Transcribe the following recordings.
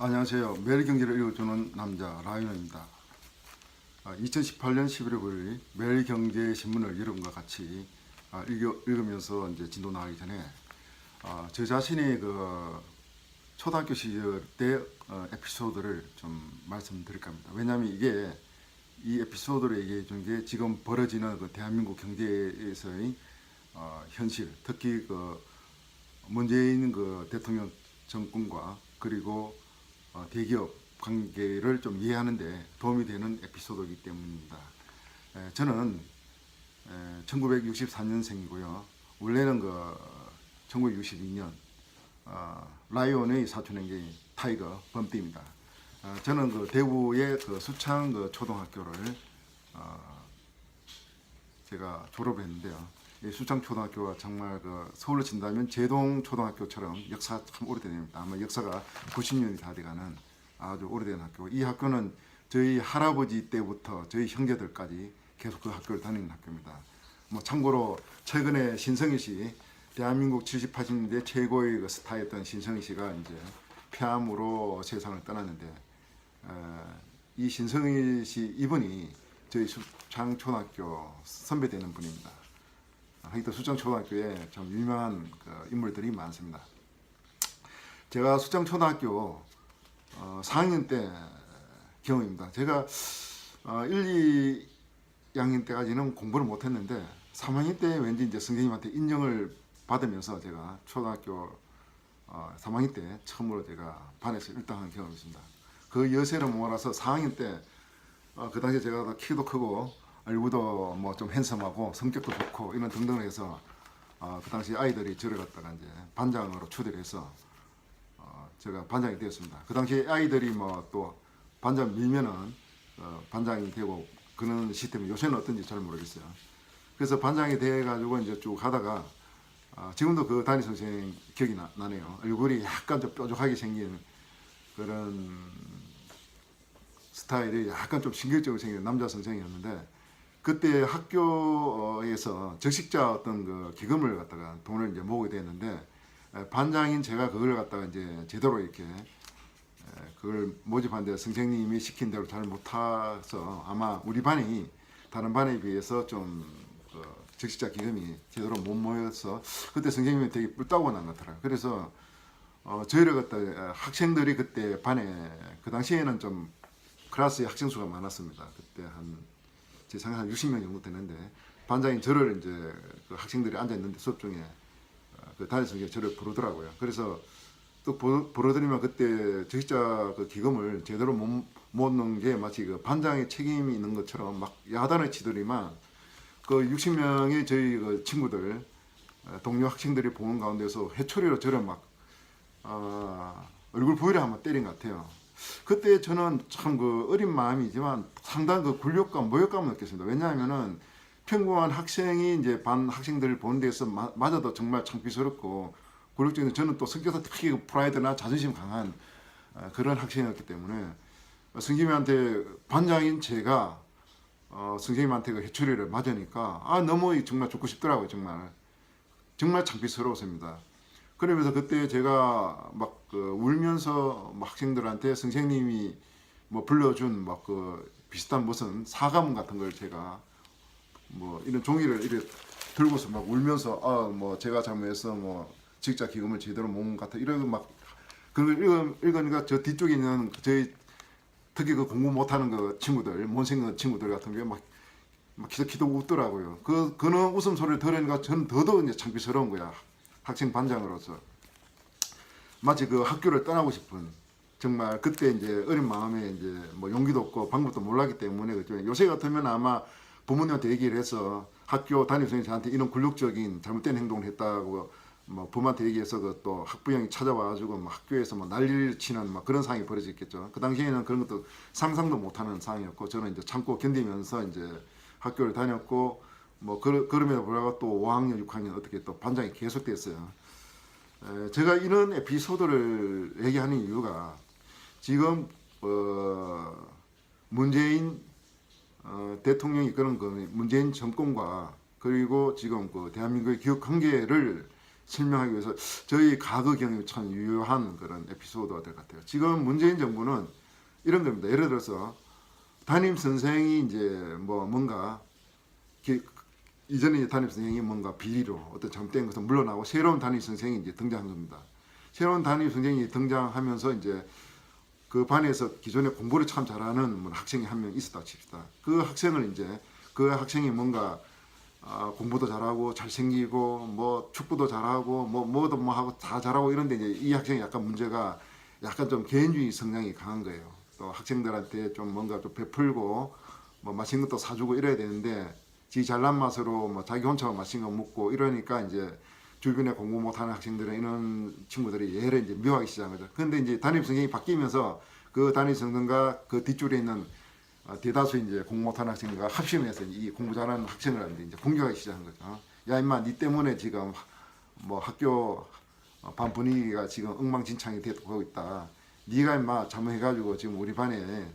안녕하세요. 매일경제를 읽어주는 남자 라이언입니다. 2018년 11월 9일 매일경제신문을 여러분과 같이 읽으면서 이제 진도 나가기 전에 저 자신의 그 초등학교 시절 때 에피소드를 좀 말씀드릴까 합니다. 왜냐하면 이 에피소드를 얘기해 준 게 지금 벌어지는 그 대한민국 경제에서의 현실, 특히 그 문재인 그 대통령 정권과 그리고 대기업 관계를 좀 이해하는데 도움이 되는 에피소드이기 때문입니다. 저는 1964년생이고요. 원래는 그 1962년 라이온의 사촌형제인 타이거 범띠입니다. 저는 그 대구의 그 수창 그 초등학교를 제가 졸업을 했는데요. 이 수창초등학교가 정말 그 서울로 친다면 제동초등학교처럼 역사가 참 오래됩니다. 아마 역사가 90년이 다 돼가는 아주 오래된 학교. 이 학교는 저희 할아버지 때부터 저희 형제들까지 계속 그 학교를 다니는 학교입니다. 뭐 참고로 최근에 신성희 씨, 대한민국 70, 80년대 최고의 그 스타였던 신성희 씨가 이제 폐암으로 세상을 떠났는데 이 신성희 씨 이분이 저희 수창초등학교 선배되는 분입니다. 하여튼 수창초등학교에 좀 유명한 그 인물들이 많습니다. 제가 수창초등학교 4학년 때 경험입니다. 제가 1, 2학년 때까지는 공부를 못했는데 3학년 때 왠지 이제 선생님한테 인정을 받으면서 제가 초등학교 3학년 때 처음으로 제가 반에서 1등한 경험이 있습니다. 그 여세를 몰아서 4학년 때 그 당시에 제가 키도 크고 얼굴도 뭐 좀 핸섬하고 성격도 좋고 이런 등등을 해서 그 당시 아이들이 저를 갖다가 이제 반장으로 추대를 해서 제가 반장이 되었습니다. 그 당시 아이들이 뭐 또 반장 밀면은 반장이 되고 그런 시스템이 요새는 어떤지 잘 모르겠어요. 그래서 반장이 돼 가지고 이제 쭉 하다가 지금도 그 담임 선생 기억이 나네요. 얼굴이 약간 좀 뾰족하게 생긴 그런 스타일이 약간 좀 신경적으로 생긴 남자 선생이었는데 그때 학교에서 적식자 어떤 그 기금을 갖다가 돈을 이제 모으게 됐는데 반장인 제가 그걸 갖다가 이제 제대로 이렇게 그걸 모집하는데 선생님이 시킨 대로 잘 못해서 아마 우리 반이 다른 반에 비해서 좀 그 적식자 기금이 제대로 못 모여서 그때 선생님이 되게 뿔따고 난 것 같더라고요. 그래서 저희를 갖다 학생들이 그때 반에 그 당시에는 좀 클래스에 학생 수가 많았습니다. 그때 제 생각에 한 60명 정도 되는데 반장인 저를 이제 그 학생들이 앉아 있는데 수업 중에 그 담임 선생님이 저를 부르더라고요. 그래서 또 부르더니만 그때 적시자 그 기금을 제대로 못 넣은 게 마치 그 반장의 책임이 있는 것처럼 막 야단을 치더니만 그 60명의 저희 그 친구들 동료 학생들이 보는 가운데서 회초리로 저를 막 얼굴 부위를 한번 때린 것 같아요. 그때 저는 참 그 어린 마음이지만 상당한 그 굴욕감, 모욕감을 느꼈습니다. 왜냐하면은 평범한 학생이 이제 반 학생들을 보는 데서 맞아도 정말 창피스럽고 굴욕적인 저는 또 성격도 특히 프라이드나 자존심 강한 그런 학생이었기 때문에 선생님한테 반장인 제가 선생님한테 그 해초리를 맞으니까 너무 정말 죽고 싶더라고요. 정말 창피스러웠습니다. 그러면서 그때 제가 막 그 울면서 막 학생들한테 선생님이 뭐 불러준 막 그 비슷한 무슨 사과문 같은 걸 제가 뭐 이런 종이를 이렇게 들고서 막 울면서 뭐 제가 잘못해서 뭐 직자 기금을 제대로 못 갖다 이런 막 그걸 읽으니까 저 뒤쪽에 있는 저희 특히 그 공부 못하는 그 친구들 못생긴 친구들 같은 게 막 키득키득 웃더라고요. 그는 웃음소리를 들으니까 저는 더더욱 이제 창피스러운 거야. 학생 반장으로서. 마치 그 학교를 떠나고 싶은 정말 그때 이제 어린 마음에 이제 뭐 용기도 없고 방법도 몰랐기 때문에 그죠. 요새 같으면 아마 부모님한테 얘기를 해서 학교 담임선생님이 저한테 이런 굴욕적인 잘못된 행동을 했다고 뭐 부모한테 얘기해서 그 또 학부형이 찾아와가지고 뭐 학교에서 뭐 난리를 치는 막 그런 상황이 벌어졌겠죠. 그 당시에는 그런 것도 상상도 못하는 상황이었고 저는 이제 참고 견디면서 이제 학교를 다녔고 뭐 그럼에도 불구하고 또 5학년, 6학년 어떻게 또 반장이 계속됐어요. 제가 이런 에피소드를 얘기하는 이유가 지금 문재인 대통령이 이끄는 그 문재인 정권과 그리고 지금 그 대한민국의 기업 관계를 설명하기 위해서 저희 과거 경험이 참 유효한 그런 에피소드가 될 것 같아요. 지금 문재인 정부는 이런 겁니다. 예를 들어서 담임 선생이 이제 뭐 뭔가 이전에 담임 선생이 뭔가 비리로 어떤 잘못된 것을 물러나고 새로운 담임 선생이 이제 등장한 겁니다. 새로운 담임 선생이 등장하면서 이제 그 반에서 기존에 공부를 참 잘하는 뭐 학생이 한 명 있었다 칩시다. 그 학생을 이제 그 학생이 뭔가 공부도 잘하고 잘생기고 뭐 축구도 잘하고 뭐도 뭐 하고 다 잘하고 이런데 이제 이 학생이 약간 문제가 약간 좀 개인주의 성향이 강한 거예요. 또 학생들한테 좀 뭔가 좀 베풀고 뭐 맛있는 것도 사주고 이래야 되는데 지 잘난 맛으로 뭐 자기 혼자 맛있는 거 먹고 이러니까 이제 주변에 공부 못하는 학생들은 이런 친구들이 얘를 이제 미워하기 시작한 거죠. 그런데 이제 담임 선생님이 바뀌면서 그 담임 선생과 그 뒷줄에 있는 대다수 이제 공부 못하는 학생들과 합심해서 이 공부 잘하는 학생을 이제 공격하기 시작한 거죠. 야 임마, 니 때문에 지금 뭐 학교 반 분위기가 지금 엉망진창이 되고 있다. 니가 임마 잘못해가지고 지금 우리 반에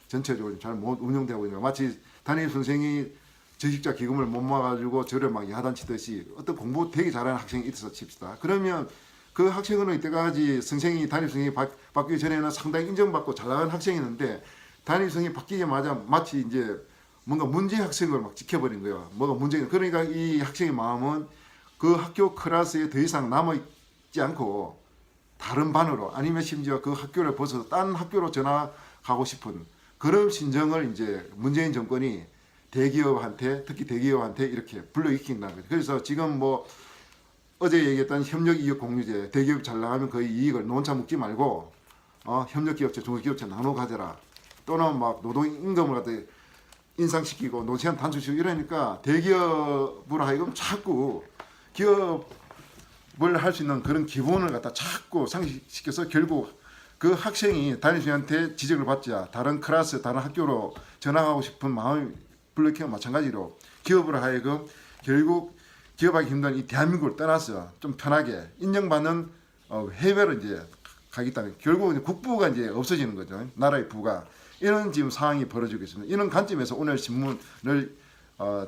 전체적으로 잘 못 운영되고 있는 거. 마치 담임 선생이 저식자 기금을 못 모아가지고 저를 막 야단치듯이 어떤 공부 되게 잘하는 학생이 있어서 칩시다. 그러면 그 학생은 이때까지 선생이 담임 선생이 바뀌기 전에는 상당히 인정받고 잘 나가는 학생이었는데 담임 선생이 바뀌자마자 마치 이제 뭔가 문제 학생을 막 지켜버린 거예요. 뭐가 문제가. 그러니까 이 학생의 마음은 그 학교 클래스에 더 이상 남아있지 않고 다른 반으로 아니면 심지어 그 학교를 벗어서 딴 학교로 전학하고 싶은 그런 심정을 이제 문재인 정권이 대기업한테, 특히 대기업한테 이렇게 불러일으킨다는 거죠. 그래서 지금 뭐 어제 얘기했던 협력이익 공유제, 대기업 잘 나가면 그 이익을 노원차 묶지 말고 협력기업체, 중소기업체 나눠 가져라. 또는 막 노동임금을 갖다 인상시키고 노시간 단축시키고 이러니까 대기업으로 하여금 자꾸 기업을 할 수 있는 그런 기본을 갖다 자꾸 상실시켜서 결국 그 학생이 담임선생한테 지적을 받자 다른 클래스, 다른 학교로 전학하고 싶은 마음이 불러키고 마찬가지로 기업으로 하여금 결국 기업하기 힘든 이 대한민국을 떠나서 좀 편하게 인정받는 해외로 이제 가겠다는 결국 국부가 이제 없어지는 거죠. 나라의 부가. 이런 지금 상황이 벌어지고 있습니다. 이런 관점에서 오늘 신문을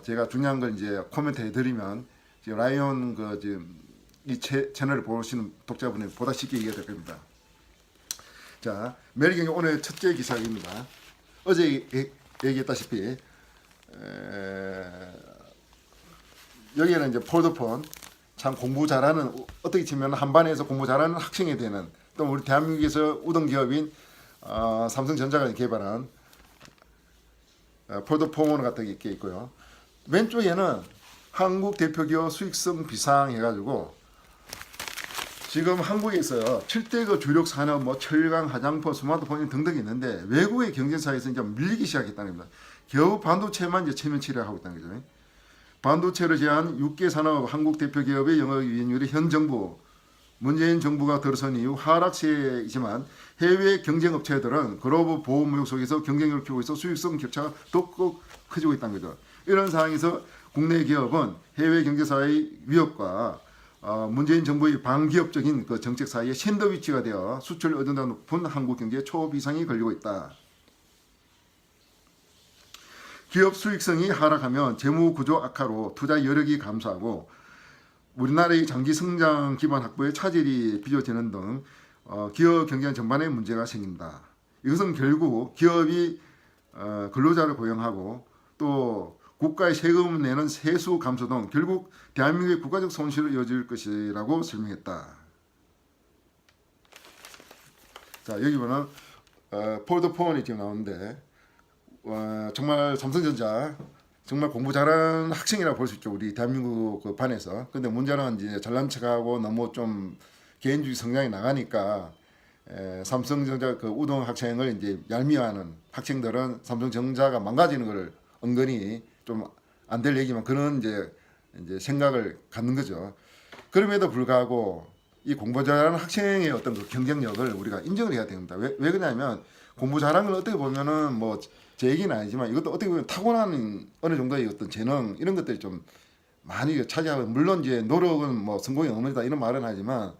제가 중요한 걸 이제 코멘트 해드리면 지금 라이온 그 지금 이 채널을 보시는 독자분이 보다 쉽게 이해가 될 겁니다. 자, 매일경제 오늘 첫째 기사입니다. 어제 얘기했다시피 여기에는 이제 폴더폰 참 공부 잘하는 어떻게 치면 한 반에서 공부 잘하는 학생이 되는 또 우리 대한민국에서 우등 기업인 삼성전자가 개발한 폴더폰 같은 게 있고요. 왼쪽에는 한국 대표기업 수익성 비상 해가지고 지금 한국에 있어요. 7대 그 주력 산업 뭐 철강, 화장품, 스마트폰 등등이 있는데 외국의 경쟁사에서 이제 밀리기 시작했다는 겁니다. 겨우 반도체만 이제 체면치를 하고 있다는 거죠. 반도체를 제한 6개 산업 한국 대표 기업의 영업 이익률이 현 정부 문재인 정부가 들어선 이후 하락세이지만 해외 경쟁 업체들은 글로벌 보호무역 속에서 경쟁력을 키우고 있어 수익성 격차가 더욱 커지고 있다는 거죠. 이런 상황에서 국내 기업은 해외 경제사의 위협과 문재인 정부의 반기업적인 그 정책 사이에 샌드위치가 되어 수출 의존도가 높은 한국 경제에 초비상이 걸리고 있다. 기업 수익성이 하락하면 재무 구조 악화로 투자 여력이 감소하고 우리나라의 장기 성장 기반 확보에 차질이 빚어지는 등 기업 경쟁 전반에 문제가 생긴다. 이것은 결국 기업이 근로자를 고용하고 또 국가의 세금 내는 세수 감소 등 결국 대한민국의 국가적 손실을 이어질 것이라고 설명했다. 자, 여기 보면 폴더폰이 지금 나오는데 정말 삼성전자 정말 공부 잘하는 학생이라고 볼 수 있죠. 우리 대한민국 그 반에서. 근데 문제는 이제 잘난 척하고 너무 좀 개인주의 성향이 나가니까 삼성전자 그 우등 학생을 이제 얄미워하는 학생들은 삼성전자가 망가지는 것을 은근히 좀 안 될 얘기만 그런 이제 생각을 갖는 거죠. 그럼에도 불구하고 이 공부 잘하는 학생의 어떤 그 경쟁력을 우리가 인정을 해야 됩니다. 왜 그러냐면 공부 잘하는 건 어떻게 보면은 뭐 제 얘기는 아니지만 이것도 어떻게 보면 타고난 어느 정도의 어떤 재능 이런 것들이 좀 많이 차지하고 물론 이제 노력은 뭐 성공이 없는다 이런 말은 하지만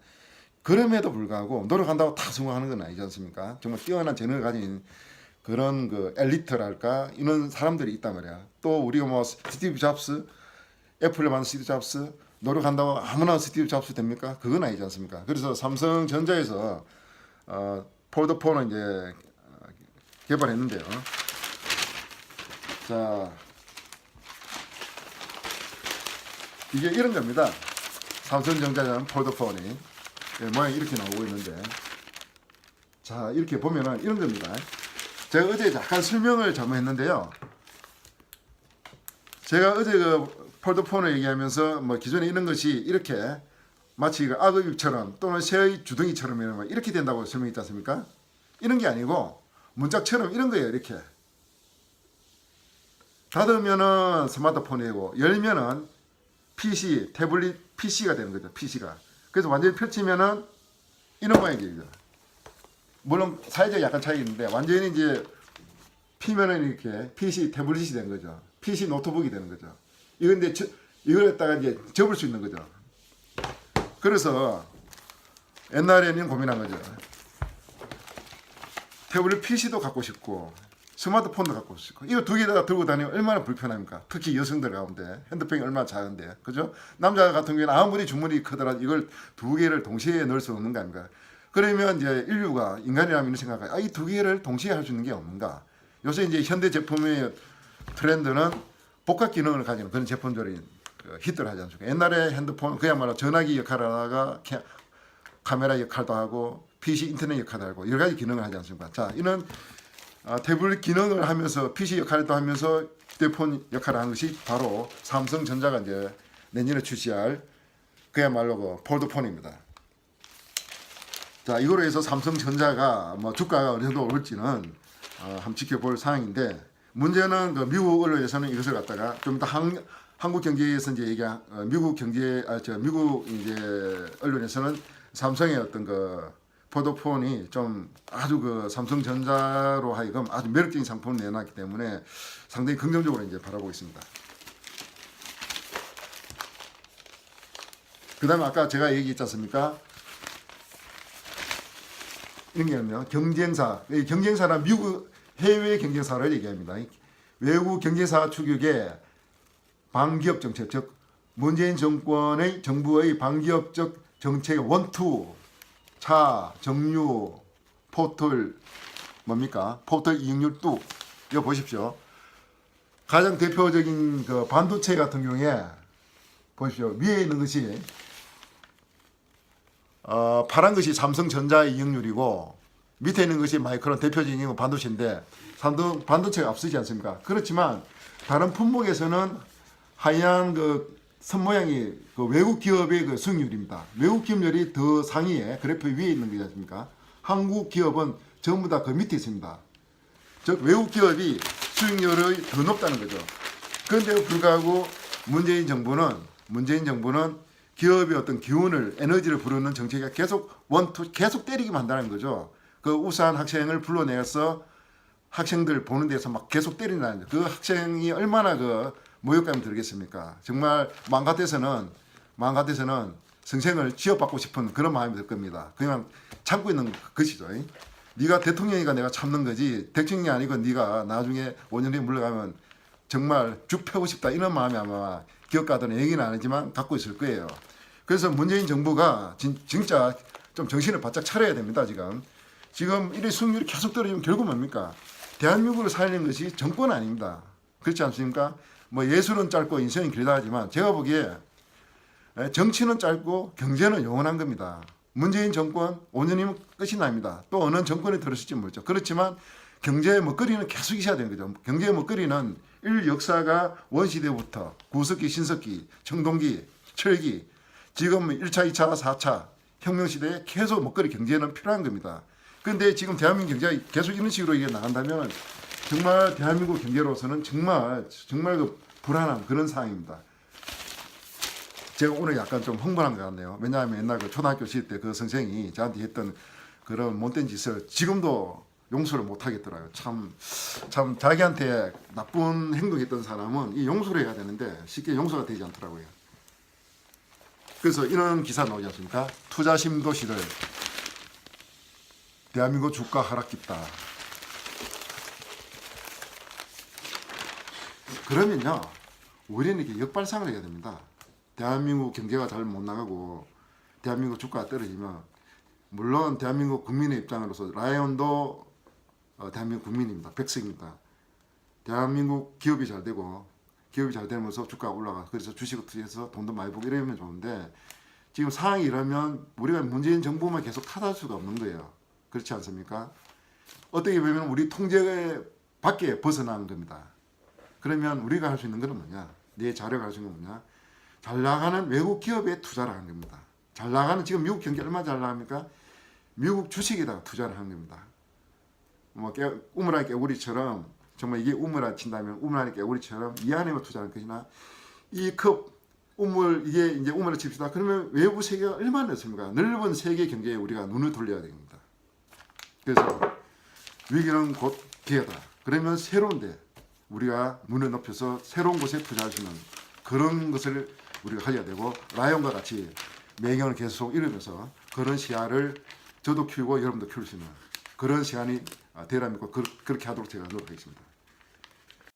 그럼에도 불구하고 노력한다고 다 성공하는 건 아니지 않습니까? 정말 뛰어난 재능을 가진 그런 그 엘리트랄까 이런 사람들이 있단 말이야. 또 우리가 뭐 스티브 잡스, 애플을 만든 스티브 잡스, 노력한다고 아무나 스티브 잡스 됩니까? 그건 아니지 않습니까? 그래서 삼성전자에서 폴더폰을 이제 개발했는데요. 자, 이게 이런 겁니다. 삼성전자 폴더폰이 모양이 이렇게 나오고 있는데, 자, 이렇게 보면은 이런 겁니다. 제가 어제 약간 설명을 잘못했는데요. 제가 어제 그 폴더폰을 얘기하면서 뭐 기존에 이런 것이 이렇게 마치 그 악어입처럼 또는 새의 주둥이처럼 이렇게 된다고 설명했지 않습니까? 이런 게 아니고 문짝처럼 이런 거예요. 이렇게 닫으면은 스마트폰이고 열면은 PC, 태블릿 PC가 되는 거죠. PC가. 그래서 완전히 펼치면은 이런 모양이죠. 물론 사이즈가 약간 차이 있는데 완전히 이제 피면은 이렇게 PC, 태블릿이 되는 거죠. PC 노트북이 되는 거죠. 이건데 이걸 갖다가 이제 접을 수 있는 거죠. 그래서 옛날에는 고민한 거죠. 태블릿 PC도 갖고 싶고 스마트폰도 갖고 싶고 이거 두 개 다 들고 다니면 얼마나 불편합니까? 특히 여성들 가운데 핸드폰이 얼마나 작은데, 그죠? 남자 같은 경우에는 아무리 주머니 크더라도 이걸 두 개를 동시에 넣을 수 없는 거 아닙니까? 그러면 이제 인류가 인간이라면 이런 생각을 이 두 개를 동시에 할 수 있는 게 없는가? 요새 이제 현대 제품의 트렌드는 복합 기능을 가지는 그런 제품들이 히트를 하지 않습니까? 옛날에 핸드폰 그야말로 전화기 역할을 하다가 카메라 역할도 하고 PC 인터넷 역할도 하고 여러 가지 기능을 하지 않습니까? 자, 이는 태블릿 기능을 하면서 PC 역할도 하면서 휴대폰 역할을 하는 것이 바로 삼성전자가 이제 내년에 출시할 그야말로 그 폴더폰입니다. 자, 이거로 해서 삼성전자가 뭐 주가가 어느 정도 오를지는 한번 지켜볼 사항인데, 문제는 그 미국 언론에서는 이것을 갖다가 좀 더 한국 경제에서 이제 미국 이제 언론에서는 삼성의 어떤 그 폴더폰이 좀 아주 그 삼성전자로 하여금 아주 매력적인 상품을 내놨기 때문에 상당히 긍정적으로 이제 바라보고 있습니다. 그다음에 아까 제가 얘기했지 않습니까? 이런 게요. 경쟁사. 경쟁사란 미국 해외 경쟁사를 얘기합니다. 외국 경쟁사 추격의 반기업 정책, 즉 문재인 정권의 정부의 반기업적 정책의 원투, 차, 정유, 포털 뭡니까? 포털 이익률 뚝. 이거 보십시오. 가장 대표적인 그 반도체 같은 경우에 보십시오. 위에 있는 것이 파란 것이 삼성전자의 이익률이고 밑에 있는 것이 마이크론 대표적인 반도체인데 반도체가 앞서지 않습니까? 그렇지만 다른 품목에서는 하얀 그 선 모양이 그 외국 기업의 그 수익률입니다. 외국 기업률이 더 상위에 그래프 위에 있는 거지 않습니까? 한국 기업은 전부 다 그 밑에 있습니다. 즉 외국 기업이 수익률이 더 높다는 거죠. 그런데 불구하고 문재인 정부는 기업의 어떤 기운을 에너지를 부르는 정책이 계속 때리기만 한다는 거죠. 그 우수한 학생을 불러내서 학생들 보는 데서 막 계속 때린다는 거죠. 그 학생이 얼마나 그 모욕감이 들겠습니까? 정말 마음 같아서는 성생을 지어받고 싶은 그런 마음이 들 겁니다. 그냥 참고 있는 것이죠. 네가 대통령이니까 내가 참는 거지 대통령이 아니고 네가 나중에 5년 뒤에 물러가면 정말 죽 패고 싶다 이런 마음이 아마 기업가들은 얘기는 안 하지만 갖고 있을 거예요. 그래서 문재인 정부가 진짜 좀 정신을 바짝 차려야 됩니다. 지금 이런 수익률이 계속 떨어지면 결국 뭡니까? 대한민국을 살리는 것이 정권 아닙니다. 그렇지 않습니까? 뭐 예술은 짧고 인생은 길다 하지만 제가 보기에 정치는 짧고 경제는 영원한 겁니다. 문재인 정권 5년이면 끝이 납니다. 또 어느 정권이 들었을지 모르죠. 그렇지만 경제의 먹거리는 계속 있어야 되는 거죠. 경제의 먹거리는 인류 역사가 원시대부터 구석기, 신석기, 청동기, 철기, 지금 1차, 2차, 4차 혁명시대에 계속 먹거리 경제는 필요한 겁니다. 그런데 지금 대한민국 경제가 계속 이런 식으로 이게 나간다면 정말 대한민국 경제로서는 정말 그 불안한 그런 상황입니다. 제가 오늘 약간 좀 흥분한 것 같네요. 왜냐하면 옛날 그 초등학교 시절 때 그 선생이 저한테 했던 그런 못된 짓을 지금도 용서를 못 하겠더라고요. 참 자기한테 나쁜 행동했던 사람은 이 용서를 해야 되는데 쉽게 용서가 되지 않더라고요. 그래서 이런 기사 나오지 않습니까? 투자심도 시대 대한민국 주가 하락 깊다. 그러면요 우리는 이렇게 역발상을 해야 됩니다. 대한민국 경제가 잘 못 나가고 대한민국 주가가 떨어지면 물론 대한민국 국민의 입장으로서 라이온도 대한민국 국민입니다. 백성입니다. 대한민국 기업이 잘 되고 기업이 잘 되면서 주가가 올라가 그래서 주식을 투자해서 돈도 많이 벌고 이러면 좋은데 지금 상황이 이러면 우리가 문재인 정부만 계속 탓할 수가 없는 거예요. 그렇지 않습니까? 어떻게 보면 우리 통제 밖에 벗어나는 겁니다. 그러면 우리가 할 수 있는 건 뭐냐? 내 자료가 할 수 있는 건 뭐냐? 잘 나가는 외국 기업에 투자를 하는 겁니다. 잘 나가는 지금 미국 경기 얼마 잘 나갑니까? 미국 주식에다가 투자를 하는 겁니다. 뭐 우물안 깨구리처럼 정말 이게 우물안 친다면 우물안 깨구리처럼 이 안에만 투자하는 것이나 이 컵 우물 이게 이제 우물을 칩시다. 그러면 외부 세계가 얼마나 넓습니까? 넓은 세계 경제에 우리가 눈을 돌려야 됩니다. 그래서 위기는 곧 기회다. 그러면 새로운데 우리가 눈을 높여서 새로운 곳에 투자할 수 있는 그런 것을 우리가 하려야 되고 라이온과 같이 매경을 계속 이루면서 그런 시야를 저도 키우고 여러분도 키울 수 있는 그런 시간이 되라 믿고 그렇게 하도록 제가 노력하겠습니다.